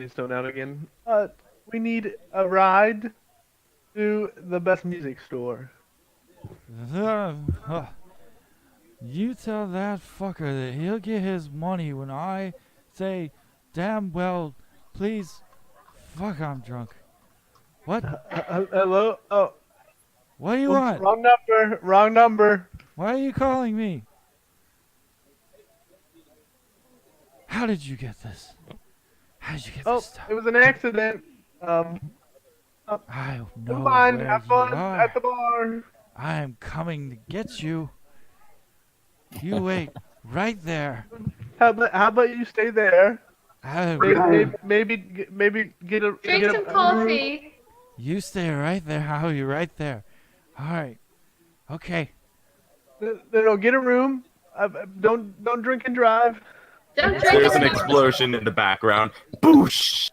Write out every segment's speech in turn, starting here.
sending stone out again. We need a ride to the best music store. You tell that fucker that he'll get his money when I say, damn well, please. Fuck, I'm drunk. What? Hello? Oh, What do you oops, want? wrong number. Wrong number. Why are you calling me? How did you get this? How did you get this Oh, stuff? it was an accident. I Never know mind. where Have you fun are. at the bar. I am coming to get you. You wait right there. How about you stay there? I, Maybe get a Drink get some a. coffee. you stay right there, Howie, right there. All right. Okay. No, get a room. Don't drink and drive. Don't drink There's an and explosion in the background. Boosh!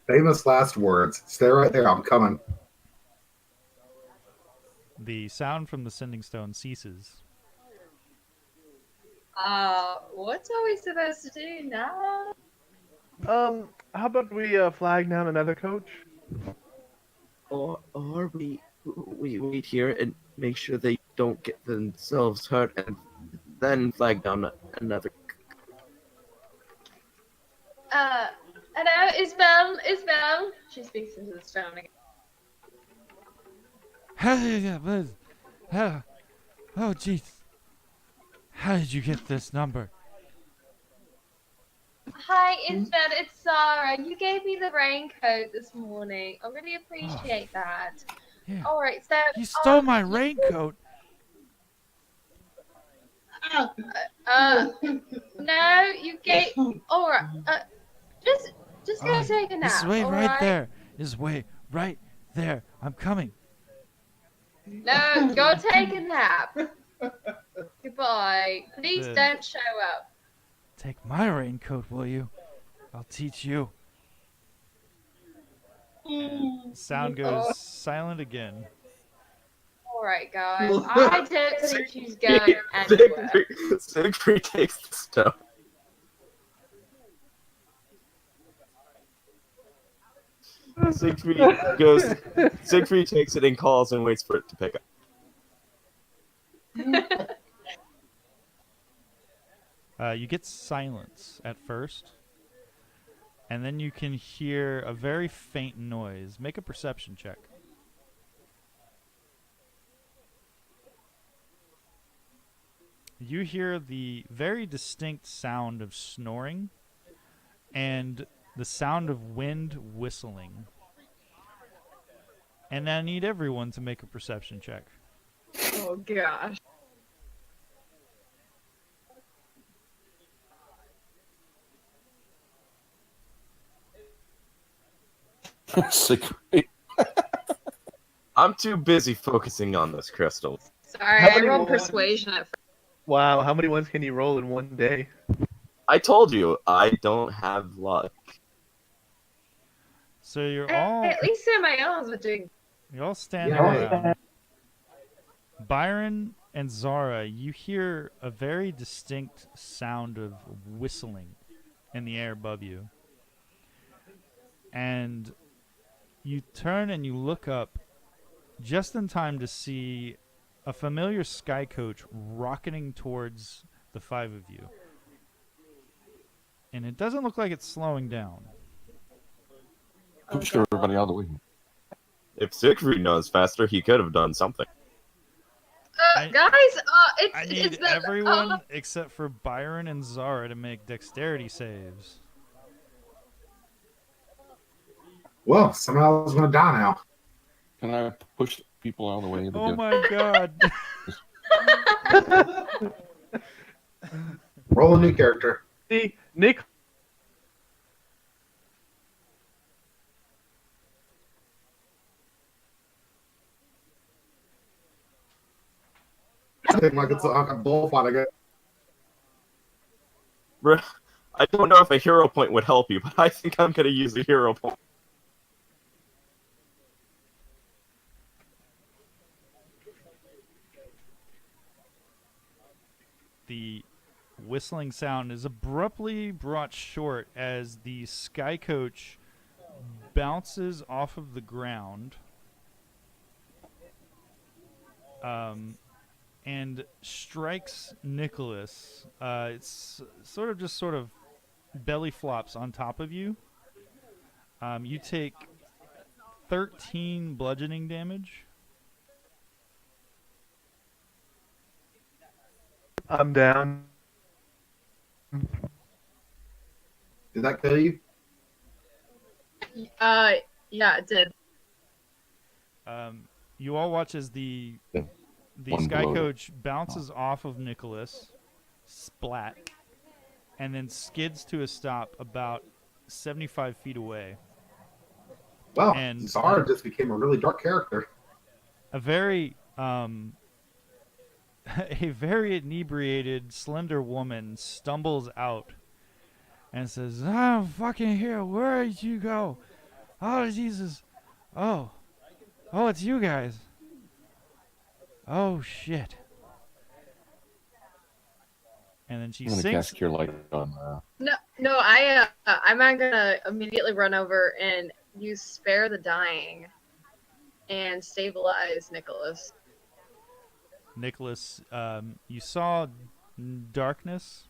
Famous last words. Stay right there. I'm coming. The sound from the sending stone ceases. What are we supposed to do now? How about we flag down another coach? Or we wait here and make sure they don't get themselves hurt, and then flag down another. Hello, Isabel. Isabel. She speaks into the stone again. Oh, jeez. How did you get this number? Hi, Isabel. It's Sarah. You gave me the raincoat this morning. I really appreciate that. Yeah. All right, so You stole my raincoat. no, you gave. All right, just go take a nap. This way all right there. This way right there. I'm coming. No, go take a nap. Goodbye. Please Good. don't show up. Take my raincoat, will you? I'll teach you. Sound goes silent again. All right, guys. I don't think she's going anywhere. Siegfried takes the stone. Siegfried takes it and calls and waits for it to pick up. You get silence at first, and then you can hear a very faint noise. Make a perception check. You hear the very distinct sound of snoring and the sound of wind whistling. And I need everyone to make a perception check. Oh gosh. I'm too busy focusing on this crystal. Sorry, How I many rolled ones? persuasion at first. Wow, how many ones can you roll in one day? I told you, I don't have luck. So you're all At least in my own were doing. standing Yeah. around. Byron and Zara, you hear a very distinct sound of whistling in the air above you. And you turn and you look up just in time to see a familiar Skycoach rocketing towards the five of you. And it doesn't look like it's slowing down. Pushed everybody out of the way. If Siegfried knows faster, he could have done something. Guys, I it's need the everyone except for Byron and Zara to make dexterity saves. Well, somehow I was going to die now. Can I push people out of the way? Oh my god. Roll a new character. See, Nick. Like it's like a bullfight. I got I don't know if a hero point would help you, but I think I'm going to use a hero point. The whistling sound is abruptly brought short as the Skycoach bounces off of the ground and strikes Nicholas. It's sort of belly flops on top of you. You take 13 bludgeoning damage. I'm down. Did that kill you? Yeah, it did. You all watch as the One Sky blow. Coach bounces off of Nicholas, splat, and then skids to a stop about 75 feet away. Wow, And Zara just became a really dark character. a very a very inebriated, slender woman stumbles out and says, "I'm fucking here. Where did you go? Oh Jesus! Oh, it's you guys. Oh shit!" And then she I'm gonna sinks. cast Cure Light on. No, I'm not gonna immediately run over and use Spare the Dying and stabilize Nicholas. Nicholas, you saw darkness.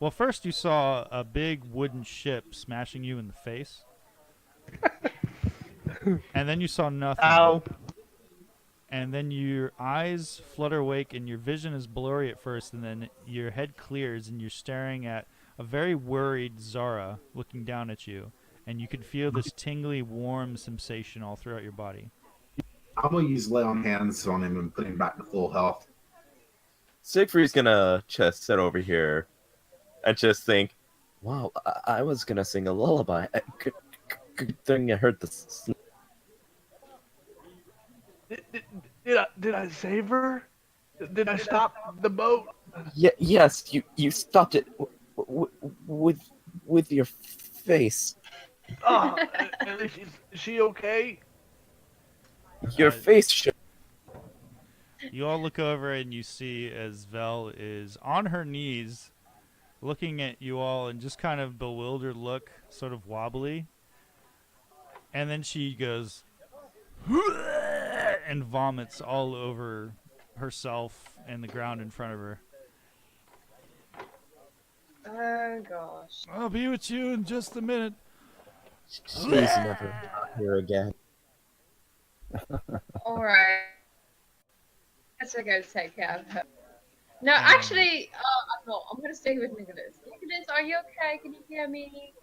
Well, first you saw a big wooden ship smashing you in the face. And then you saw nothing. Ow. And then your eyes flutter awake and your vision is blurry at first, and then your head clears and you're staring at a very worried Zara looking down at you. And you can feel this tingly, warm sensation all throughout your body. I'm gonna use lay on hands on him and put him back to full health. Siegfried's gonna just sit over here and just think, wow, I was gonna sing a lullaby. Good thing I heard this. Did I save her? Did I stop the boat? Yes, you stopped it with your face. Oh, is she okay? Your face should. You all look over and you see as Vel is on her knees looking at you all in just kind of bewildered look, sort of wobbly. And then she goes and vomits all over herself and the ground in front of her. Oh gosh. I'll be with you in just a minute. She's never here again. Alright. Guess I gotta take care of her. No, actually, I'm not. I'm gonna stay with Nicholas. Nicholas, are you okay? Can you hear me?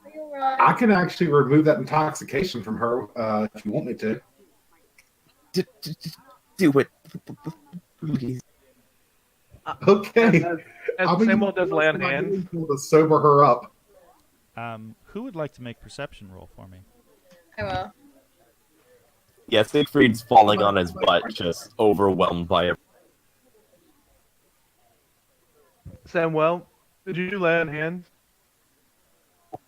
Are you alright? I can actually remove that intoxication from her if you want me to. Do it, please. Okay. As Samuel does lay on hands. To sober her up. Who would like to make perception roll for me? I will. Yeah, Siegfried's falling on his butt, just overwhelmed by it. Samuel, did you do lay on hands?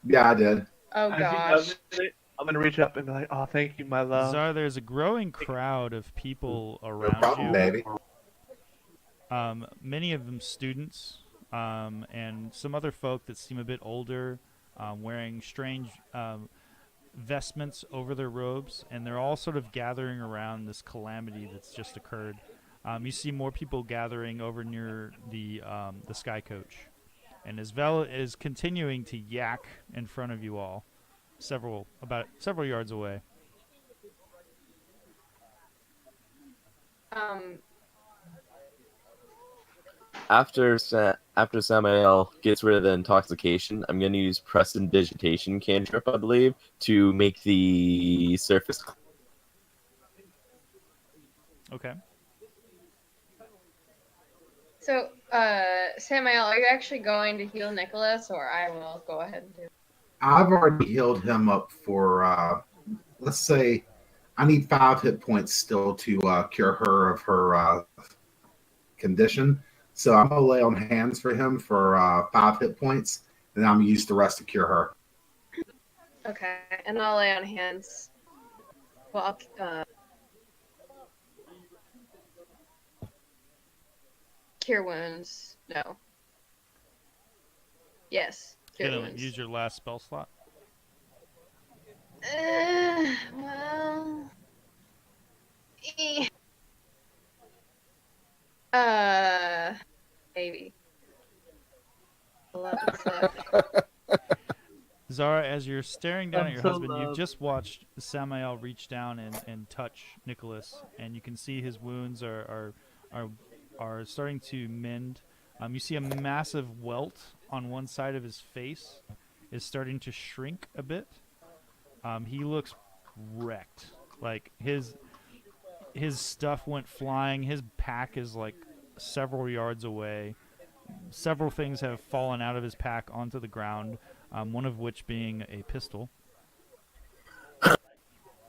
Yeah, I did. Oh As he gosh. does it, I'm gonna reach up and be like, "Oh, thank you, my love." Zar, there's a growing crowd of people No around problem, you. baby. Many of them students, and some other folk that seem a bit older, wearing strange vestments over their robes, and they're all sort of gathering around this calamity that's just occurred. You see more people gathering over near the Sky Coach, and as Vel is continuing to yak in front of you all, about several yards away. After Samael gets rid of the intoxication, I'm going to use Prestidigitation cantrip, I believe, to make the surface. Okay. So, Samael, are you actually going to heal Nicholas, or I will go ahead and do it? I've already healed him up for, let's say, I need 5 hit points still to cure her of her condition. So I'm going to lay on hands for him for 5 hit points, and I'm going to use the rest to cure her. Okay, and I'll lay on hands. Well, cure wounds. No. Yes. Cure Gonna wounds. use your last spell slot. Well. Maybe. 11 slip. Zara, as you're staring down at I'm your so husband, you've loved. just watched Samael reach down and touch Nicholas, and you can see his wounds are starting to mend. You see a massive welt on one side of his face is starting to shrink a bit. He looks wrecked. Like his stuff went flying. His pack is like several yards away. Several things have fallen out of his pack onto the ground, one of which being a pistol.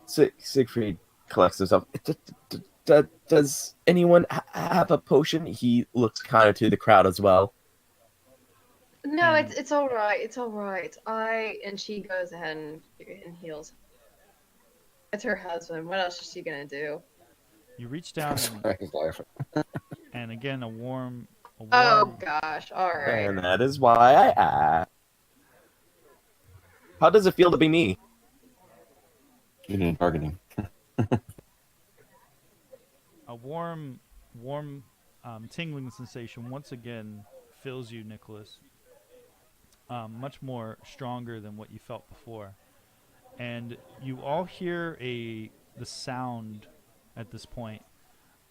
Siegfried collects himself. Does anyone have a potion? He looks kind of to the crowd as well. No, And- it's all right. It's all right. And she goes ahead and heals. It's her husband. What else is she gonna do? You reach down He's laughing. and again a warm. Oh gosh. All right. And that is why I asked. How does it feel to be me? Good in bargaining. A warm, tingling sensation once again fills you, Nicholas. Much more stronger than what you felt before, and you all hear the sound at this point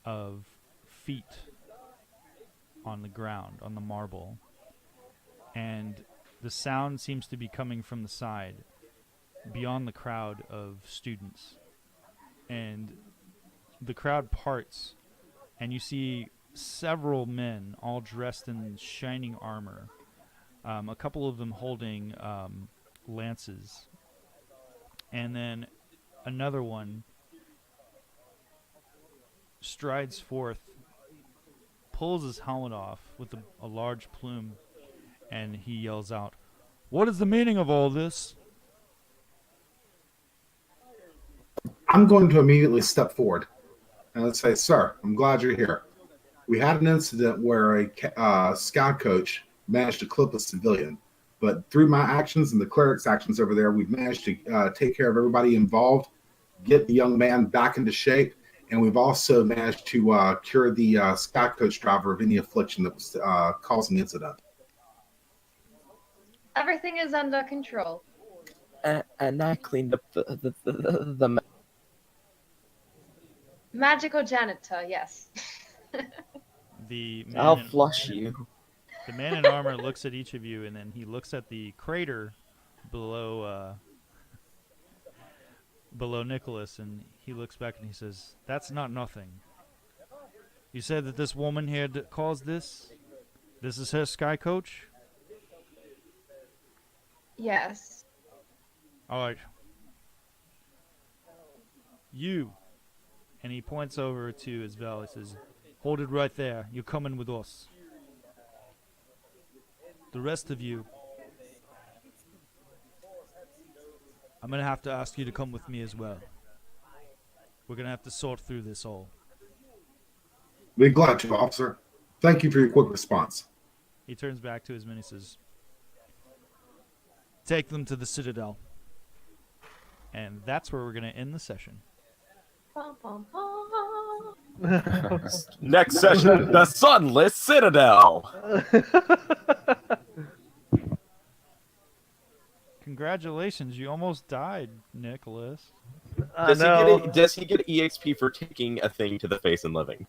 of feet on the ground, on the marble, and the sound seems to be coming from the side, beyond the crowd of students, and the crowd parts, and you see several men all dressed in shining armor, a couple of them holding lances, and then another one strides forth, pulls his helmet off with a large plume, and he yells out, "What is the meaning of all this?" I'm going to immediately step forward and say, "Sir, I'm glad you're here. We had an incident where a scout coach managed to clip a civilian, but through my actions and the cleric's actions over there, we've managed to take care of everybody involved, get the young man back into shape, and we've also managed to cure the scout coach driver of any affliction that was causing the incident." Everything is under control. And I cleaned up the Magical janitor, yes. The I'll man, flush you. the man in armor looks at each of you, and then he looks at the crater below below Nicholas, and he looks back and he says, "That's not nothing. You said that this woman here caused this? This is her Skycoach? Yes. Alright. You." And he points over to Isabel. He says, "Hold it right there. You're coming with us. The rest of you, I'm going to have to ask you to come with me as well. We're going to have to sort through this all." Be glad to, officer. Thank you for your quick response. He turns back to his men and says, "Take them to the Citadel." And that's where we're going to end the session. Bum, bum, bum. Next session, the Sunless Citadel. Congratulations, you almost died, Nicholas. I know. Does he get EXP for taking a thing to the face and living?